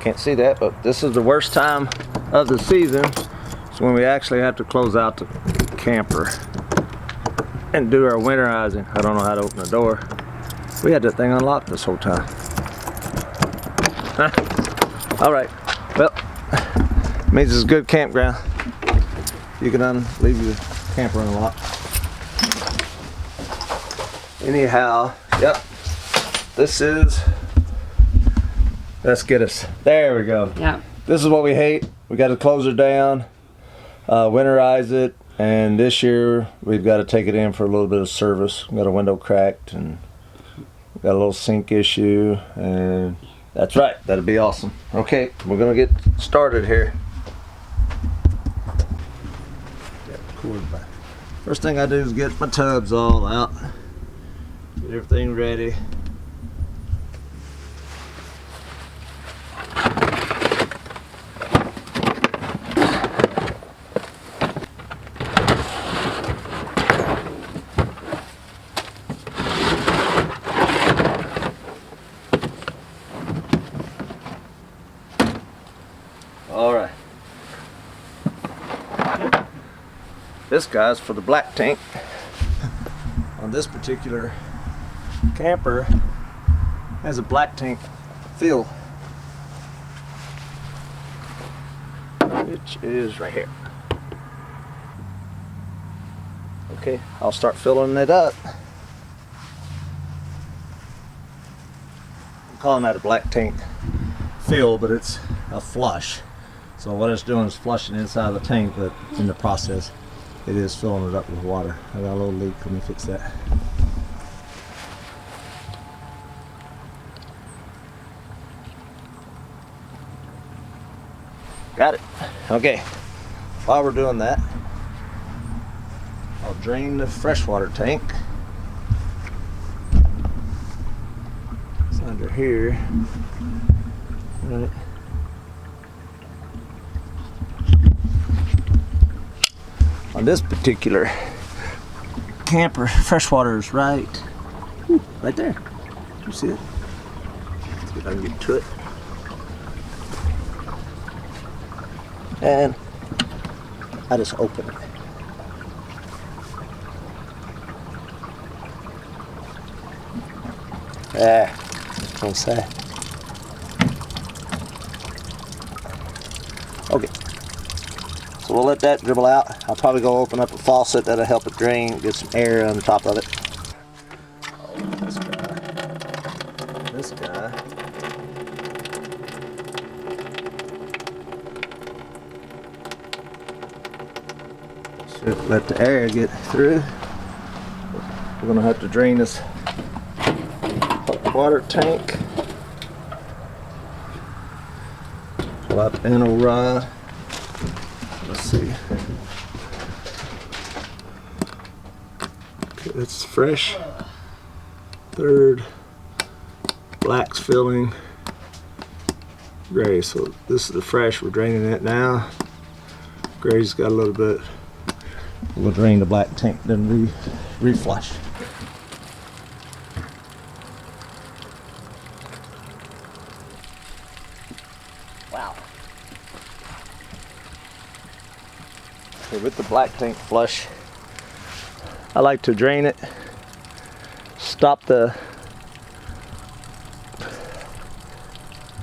can't see that, but this is the worst time of the season. It's when we actually have to close out the camper and do our winterizing. I don't know how to open the door. We had that thing unlocked this whole time. All right, well, means it's a good campground. You can leave your camper unlocked. Anyhow, yep, this is, let's get us, there we go. Yeah. This is what we hate. We got to close it down, winterize it, and this year we've got to take it in for a little bit of service. We got a window cracked and got a little sink issue, and that's right, that'll be awesome. Okay, we're gonna get started here. First thing I do is get my tubs all out, get everything ready. Alright. This guy's for the black tank. On this particular camper has a black tank fill, which is right here. Okay, I'll start filling it up. I'm calling that a black tank fill, but it's a flush. So what it's doing is flushing inside of the tank, but in the process it is filling it up with water. I got a little leak, let me fix that. Got it. Okay, while we're doing that, I'll drain the freshwater tank. It's under here. Right. On this particular camper, freshwater is right there. You see it? Let's see if I can get to it. And I just open it. There, that's what I'm saying. Okay. So we'll let that dribble out. I'll probably go open up a faucet that'll help it drain, get some air on top of it. Oh, this guy. This guy. Should let the air get through. We're gonna have to drain this water tank. Pull out the anno rod. Let's see. Okay, it's fresh. Third. Black's filling. Gray. So this is the fresh. We're draining it now. Gray's got a little bit. We'll drain the black tank, then reflush. Wow. Okay, with the black tank flush, I like to drain it,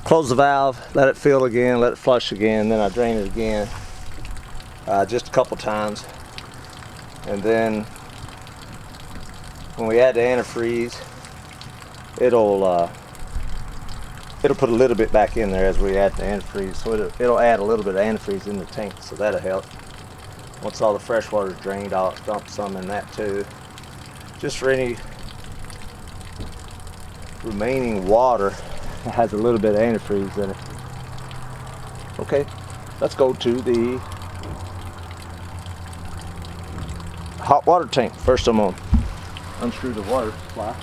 close the valve, let it fill again, let it flush again, then I drain it again just a couple times. And then when we add the antifreeze, it'll put a little bit back in there as we add the antifreeze. So it'll add a little bit of antifreeze in the tank, so that'll help. Once all the fresh water is drained, I'll dump some in that too. Just for any remaining water that has a little bit of antifreeze in it. Okay, let's go to the hot water tank. First I'm going to unscrew the water supply.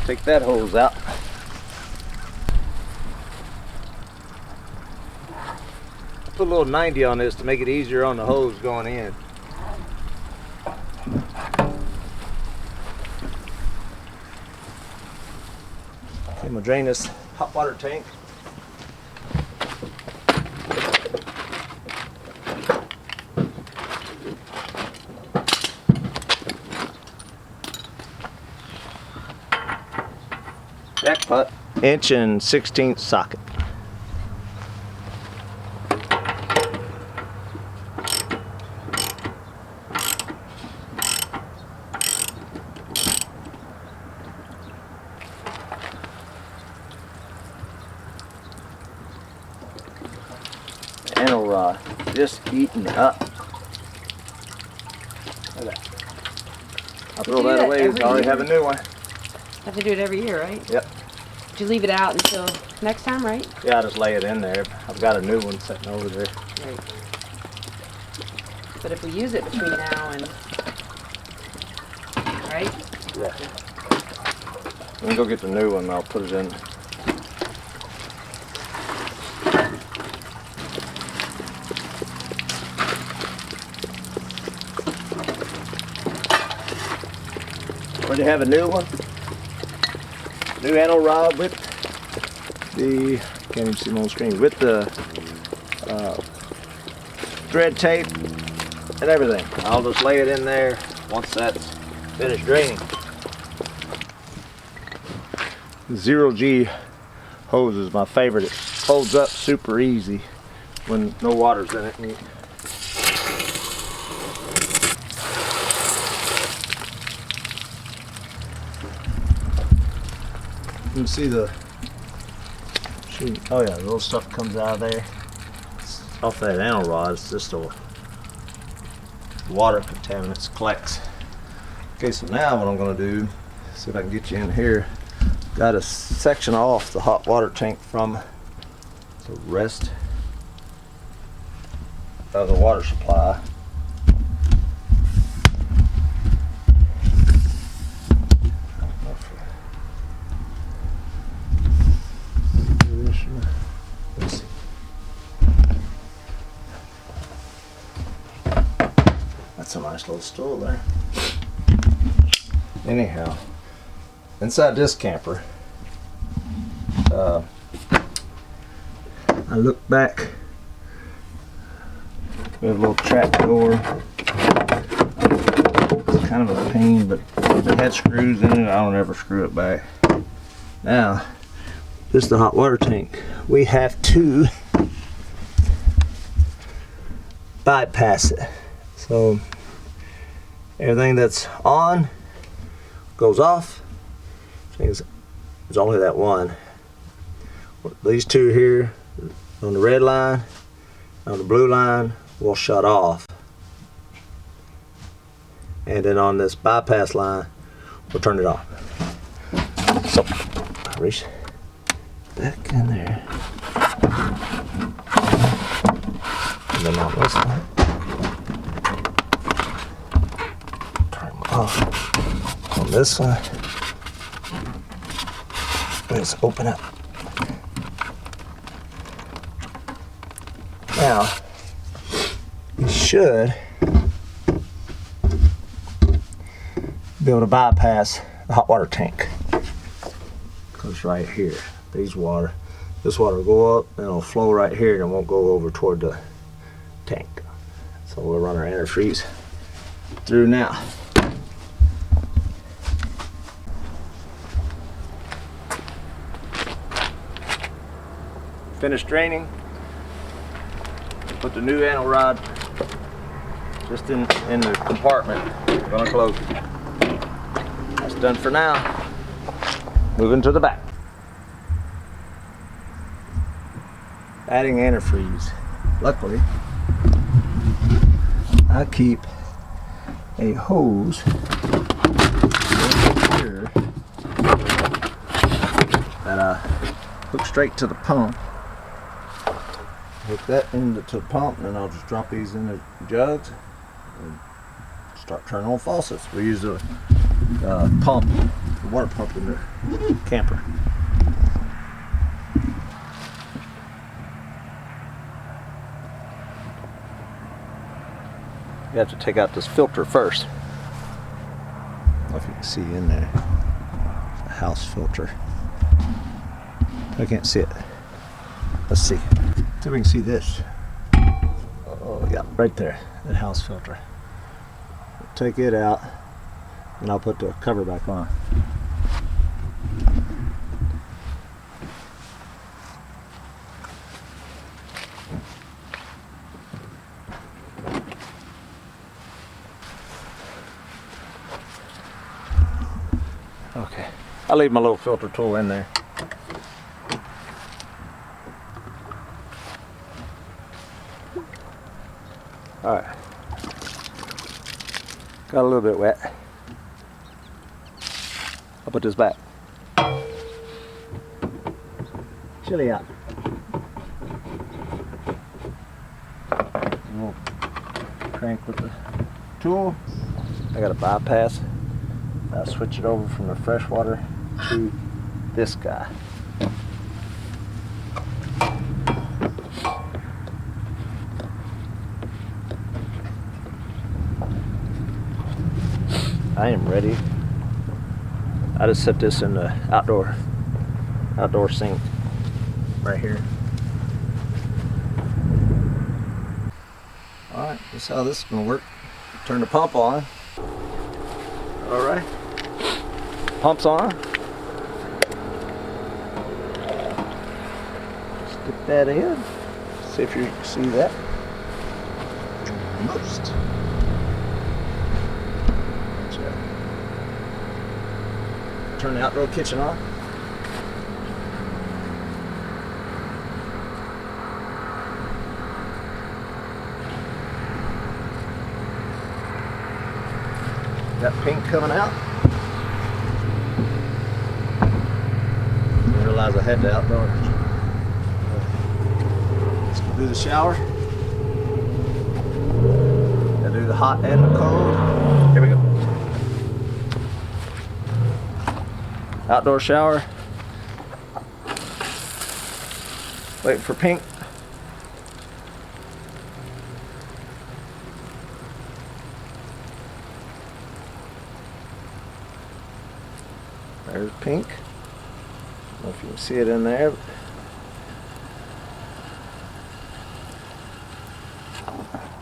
Take that hose out. put a little 90 on this to make it easier on the hose going in. Okay, I'm gonna drain this hot water tank. Jackpot. 1/16" socket. Anno rod, just eating up. Look at that. I'll throw that away. I already have a new one. Have to do it every year, right? Yep. Do you leave it out until next time, right? Yeah, I just lay it in there. I've got a new one sitting over there. Right. But if we use it between now and, right? Yeah. Let me go get the new one and I'll put it in. Already have a new one. New anno rod with the, can't even see them on screen, with the thread tape and everything. I'll just lay it in there once that's finished draining. 0G hose is my favorite. It folds up super easy when no water's in it. You can see the, oh yeah, the little stuff comes out of there. It's off that anno rod, it's just a water contaminants collects. Okay, so now what I'm going to do, see if I can get you in here. Got to section off the hot water tank from the rest of the water supply. That's a nice little stool there. Anyhow, inside this camper, I look back. We have a little trap door. It's kind of a pain, but if it had screws in it, I don't ever screw it back. Now, this is the hot water tank. We have to bypass it. So everything that's on goes off. There's only that one. These two here on the red line, on the blue line, will shut off. And then on this bypass line, we'll turn it off. So I reach back in there. And then on this one, turn them off. On this one, let's open up. Now, you should be able to bypass the hot water tank. Because right here, this water will go up and it'll flow right here and it won't go over toward the tank. So we'll run our antifreeze through now. Finished draining. Put the new anno rod just in the compartment. We're gonna close it. That's done for now. Moving to the back. Adding antifreeze. Luckily, I keep a hose here that I hook straight to the pump. Hook that into the pump, and then I'll just drop these in the jugs and start turning on faucets. We use the pump, the water pump in the camper. you have to take out this filter first. I don't know if you can see in there. A house filter. I can't see it. Let's see. See if we can see this. Oh yeah, right there. That house filter. Take it out, and I'll put the cover back on. Okay, I'll leave my little filter tool in there. All right, got a little bit wet. I'll put this back. Chilly out. We'll crank with the tool. I got a bypass. I'll switch it over from the fresh water to this guy. I am ready. I just set this in the outdoor sink right here. All right, this is how this is gonna work. Turn the pump on. All right, pump's on. Stick that in. See if you can see that. Most. Turn the outdoor kitchen on. Got pink coming out. Didn't realize I had the outdoor. Let's go do the shower. Gotta do the hot and the cold. Here we go. Outdoor shower. Waiting for pink. There's pink. I don't know if you can see it in there.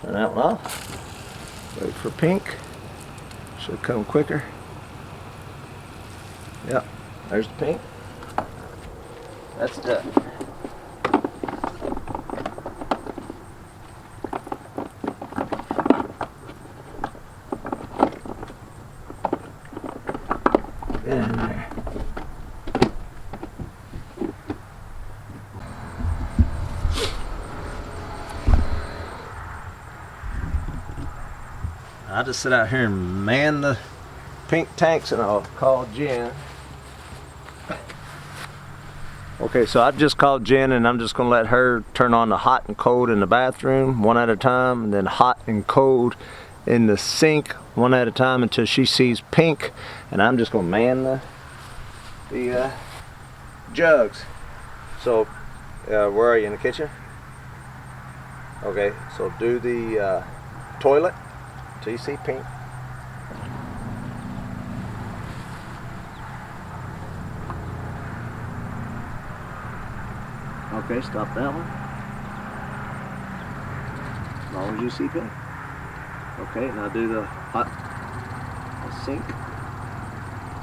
Turn that one off. Wait for pink. Should come quicker. Yep, there's the pink. That's done. Get in there. I'll just sit out here and man the pink tanks, and I'll call Jen. Okay, so I've just called Jen, and I'm just gonna let her turn on the hot and cold in the bathroom one at a time, and then hot and cold in the sink one at a time until she sees pink, and I'm just gonna man the jugs. So where are you, in the kitchen? Okay, so do the toilet till you see pink. Okay, stop that one. As long as you see pink. Okay, now do the hot sink.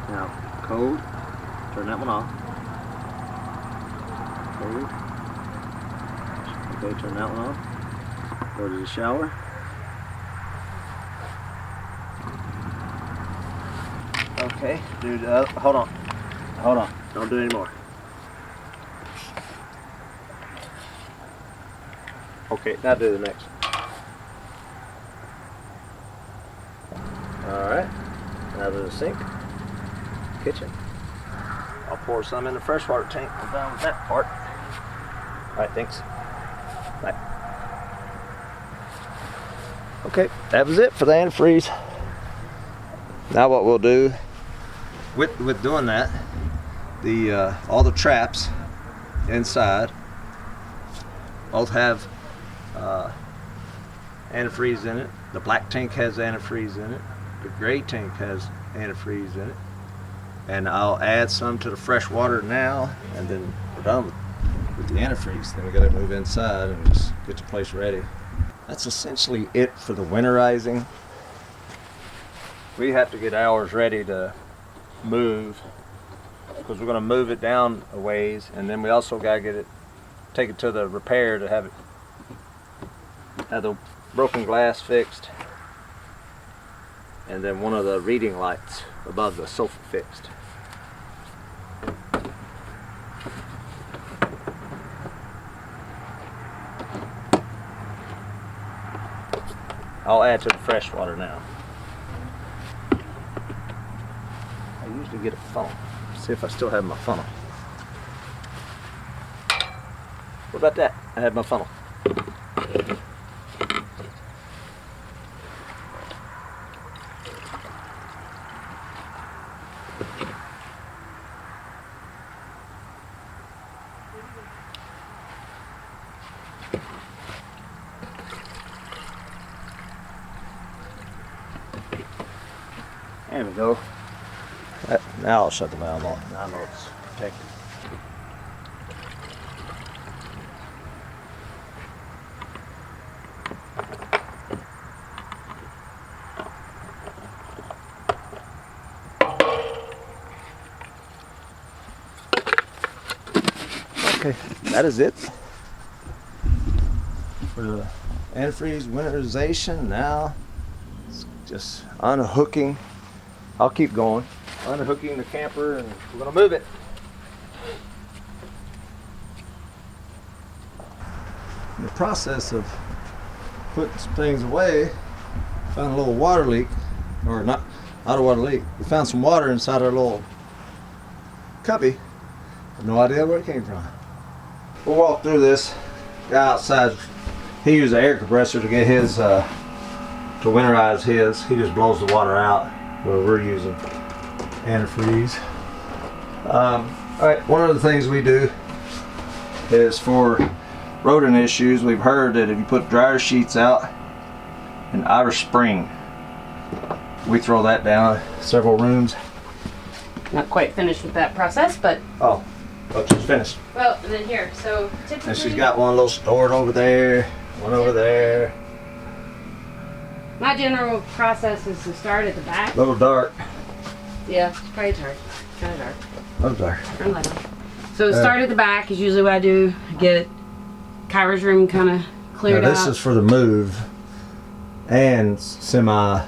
Now cold. Turn that one off. Cold. Okay, turn that one off. Go to the shower. Okay, do the hold on. Hold on. Don't do any more. Okay, now do the next. Alright, now to the sink, kitchen. I'll pour some in the freshwater tank. I'm done with that part. Alright, thanks. Bye. Okay, that was it for the antifreeze. Now what we'll do, with doing that, the all the traps inside both have antifreeze in it. The black tank has antifreeze in it. The gray tank has antifreeze in it. And I'll add some to the fresh water now, and then we're done with the antifreeze. Then we gotta move inside and just get the place ready. That's essentially it for the winterizing. We have to get ours ready to move because we're gonna move it down a ways, and then we also gotta take it to the repair to have the broken glass fixed, and then one of the reading lights above the sofa fixed. I'll add to the fresh water now. I usually get a funnel. See if I still have my funnel. What about that? I have my funnel. There we go. Now I'll shut the valve off. Now I know it's protected. Okay, that is it for the antifreeze winterization. Now it's just unhooking. I'll keep going. Unhooking the camper, and we're gonna move it. In the process of putting some things away, found a little water leak, or not a water leak. We found some water inside our little cubby. Have no idea where it came from. We'll walk through this. Guy outside, he used an air compressor to get his to winterize his. He just blows the water out. Where we're using antifreeze. Alright, one of the things we do is for rodent issues, we've heard that if you put dryer sheets out in Irish Spring, we throw that down several rooms. Not quite finished with that process, but Oh, she's finished. well, and then here. So typically, And she's got one little stored over there, one over there. my general process is to start at the back. A little dark. Yeah, it's probably dark. Kind of dark. A little dark. Turn light on. So start at the back is usually what I do. Get Kyra's room kind of cleared Now out. this is for the move and semi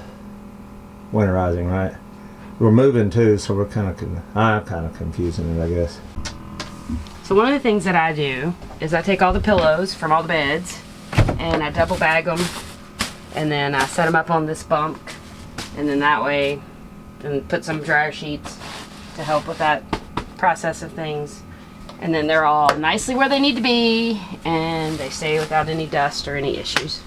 winterizing, right? We're moving too, so we're I'm kind of confusing it, I guess. So one of the things that I do is I take all the pillows from all the beds and I double bag them, and then I set them up on this bunk, and then that way, and put some dryer sheets to help with that process of things. And then they're all nicely where they need to be, and they stay without any dust or any issues.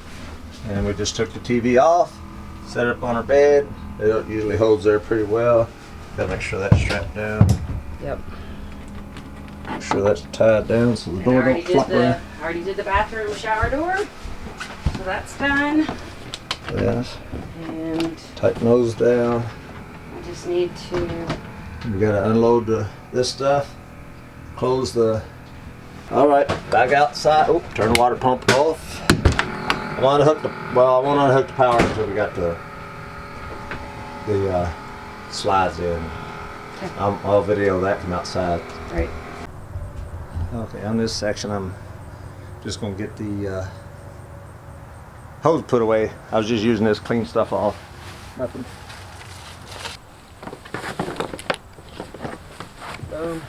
And we just took the TV off, set it up on our bed. It usually holds there pretty well. Gotta make sure that's strapped down. Yep. Make sure that's tied down so the door don't flop around. I already did the bathroom shower door, so that's done. Yes. And Tighten those down. I just need to. We gotta unload this stuff. Close the. All right, back outside. Oh, turn the water pump off. I want to hook the. Well, I want to hook the power until we got the slides in. Okay. I'll video that from outside. Right. Okay, on this section, I'm just gonna get the hose put away. I was just using this to clean stuff off. Nothing. Boom.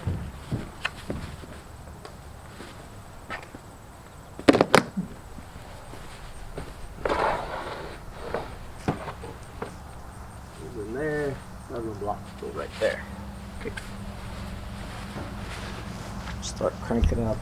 In there, another block go right there. Okay. Start cranking out.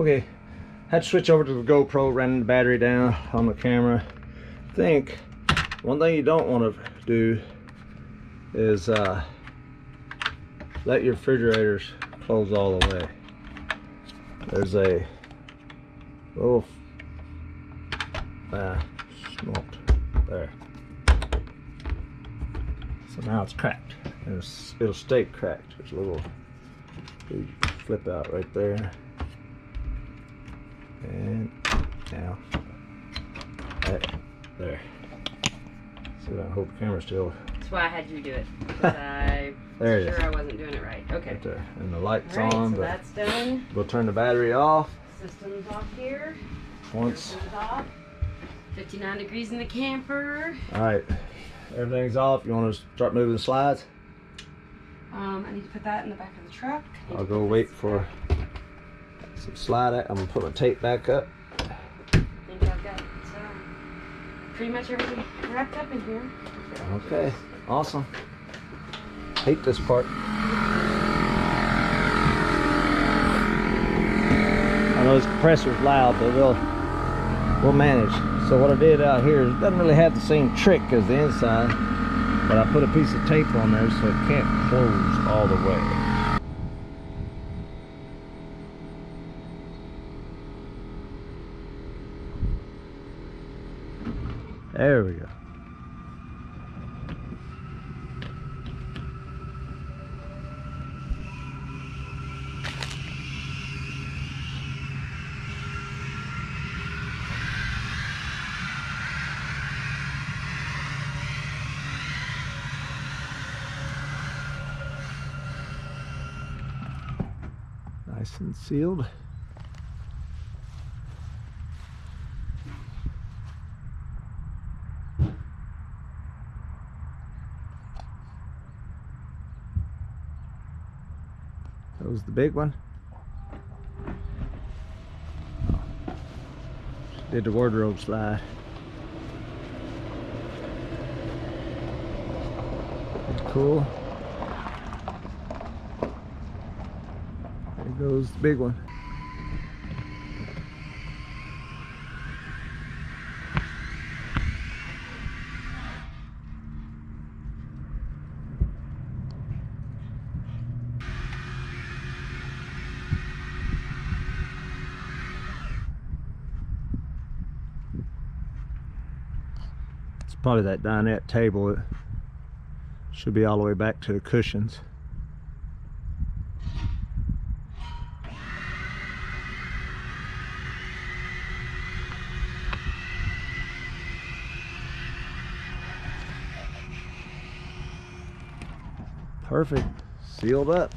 Okay, had to switch over to the GoPro, ran the battery down on the camera. I think one thing you don't want to do is let your refrigerators close all the way. There's a little smoked there. So now it's cracked, and it'll stay cracked. There's a little flip out right there, and now there. See, I hold the camera still. That's why I had you do it. I there it sure is. I wasn't doing it right. Okay. Right there, and the light's All right, on. so But that's done. we'll turn the battery off System's off here. once. Everything's off. 59 degrees in the camper. All right, everything's off. You want to start moving the slides? I need to put that in the back of the truck. I'll go wait for some slide. I'm gonna put my tape back up. I think I've got pretty much everything wrapped up in here. Okay, awesome. Hate this part. I know this compressor's loud, but we'll manage. So what I did out here, it doesn't really have the same trick as the inside, but I put a piece of tape on there so it can't close all the way. There we go. Nice and sealed. That was the big one. Did the wardrobe slide. Cool. There goes the big one. It's probably that dinette table. It should be all the way back to the cushions. Perfect. Sealed up.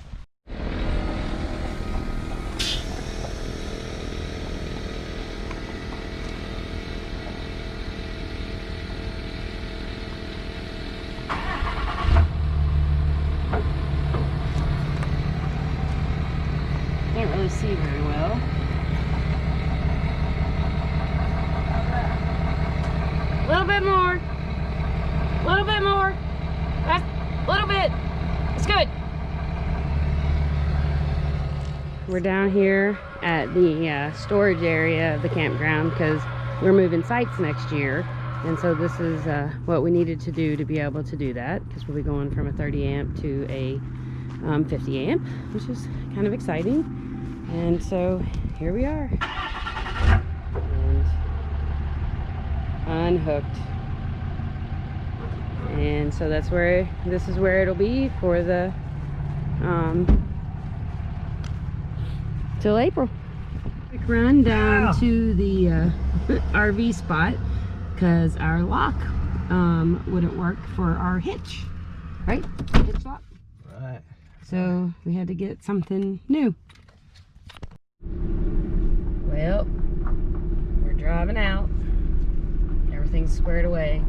Can't really see very well. A little bit more. A little bit more. That's a little bit. It's good. We're down here at the storage area of the campground because we're moving sites next year. And so this is what we needed to do to be able to do that, because we'll be going from a 30 amp to a 50 amp, which is kind of exciting. And so here we are. And unhooked. And so that's where, this is where it'll be for the till April. Quick run down to the RV spot because our lock wouldn't work for our hitch, right? Hitch lock. Right. So we had to get something new. Well, we're driving out. Everything's squared away.